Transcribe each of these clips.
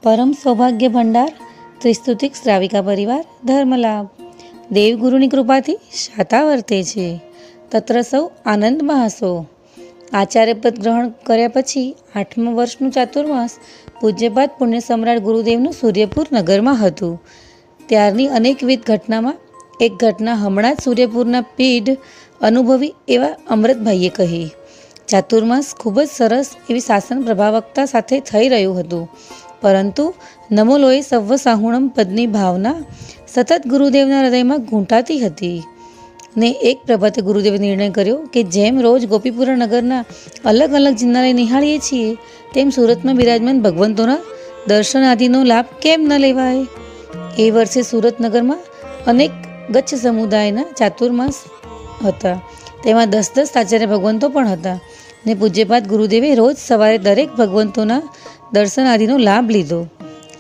પરમ સૌભાગ્ય ભંડાર ત્રિસ્તુતિક શ્રાવિકા પરિવાર ધર્મલાભ દેવગુરુની કૃપાથી શાતા વર્તે છે. તત્ર સૌ આનંદમાં હસો. આચાર્યપદ ગ્રહણ કર્યા પછી 8મા વર્ષનું ચાતુર્માસ પૂજ્યપાદ પુણ્ય સમ્રાટ ગુરુદેવનું સૂર્યપુર નગરમાં હતું. ત્યારની અનેકવિધ ઘટનામાં એક ઘટના હમણાં જ સૂર્યપુરના પીઢ અનુભવી એવા અમૃતભાઈએ કહી. ચાતુર્માસ ખૂબ જ સરસ એવી શાસન પ્રભાવકતા સાથે થઈ રહ્યું હતું, પરંતુ નમોલોએ સર્વ સાહુણમ પદની ભાવના સતત ગુરુદેવના હૃદયમાં ઘૂંટાતી હતી ને એક પ્રભાતે ગુરુદેવે નિર્ણય કર્યો કે જેમ રોજ ગોપીપુરા નગરના અલગ અલગ જિલ્લાને નિહાળીએ છીએ, તેમ સુરતમાં બિરાજમાન ભગવંતોના દર્શન આદિનો લાભ કેમ ન લેવાય. એ વર્ષે સુરતનગરમાં અનેક ગચ્છ સમુદાયના ચાતુર્માસ હતા. તેમાં 10-10 આચાર્ય ભગવંતો પણ હતા ને પૂજ્યપાદ ગુરુદેવે રોજ સવારે દરેક ભગવંતોના દર્શન આદિનો લાભ લીધો.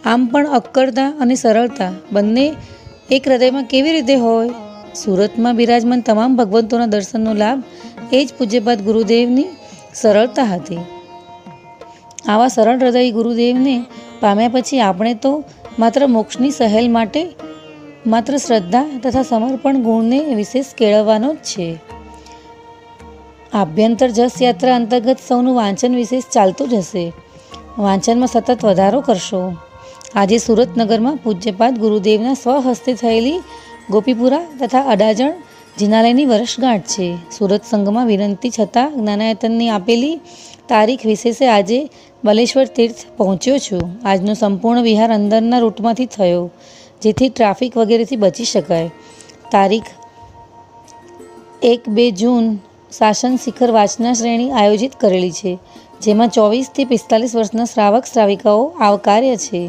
આમ પણ અક્કડતા અને સરળતા બંને એક હૃદયમાં કેવી રીતે હોય? સુરતમાં બિરાજમાન તમામ ભગવંતોના દર્શનનો લાભ એ જ પૂજ્યપાદ ગુરુદેવની સરળતા હતી. આવા સરળ હૃદય ગુરુદેવને પામ્યા પછી આપણે તો માત્ર મોક્ષની સહેલ માટે માત્ર શ્રદ્ધા તથા સમર્પણ ગુણને વિશેષ કેળવવાનો જ છે. આભ્યંતર જસ યાત્રા અંતર્ગત સૌનું વાંચન વિશેષ ચાલતું જ હશે. વાંચનમાં સતત વધારો કરશો. આજે સુરતનગરમાં પૂજ્યપાદ ગુરુદેવના સ્વહસ્તે થયેલી ગોપીપુરા તથા અડાજણ જિનાલયની વર્ષગાંઠ છે. સુરત સંઘમાં વિનંતી છતાં જ્ઞાનાયતનની આપેલી તારીખ વિશેષે આજે બલેશ્વર તીર્થ પહોંચ્યો છું. આજનો સંપૂર્ણ વિહાર અંદરના રૂટમાંથી થયો, જેથી ટ્રાફિક વગેરેથી બચી શકાય. તારીખ 1-2 જૂન શાસન શિખર વાંચના શ્રેણી આયોજિત કરેલી છે, જેમાં 24 થી 45 વર્ષના શ્રાવક શ્રાવિકાઓ આવકાર્ય છે.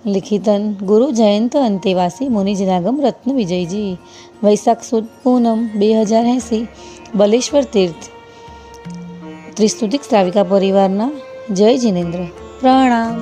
લિખિતન ગુરુ જયંત અંતેવાસી મુનિજનાગમ રત્ન વિજયજી. વૈશાખ સુદ પૂનમ 2080 બલેશ્વર તીર્થ. ત્રિસ્તુતિક શ્રાવિકા પરિવારના જય જિનેન્દ્ર. પ્રણામ.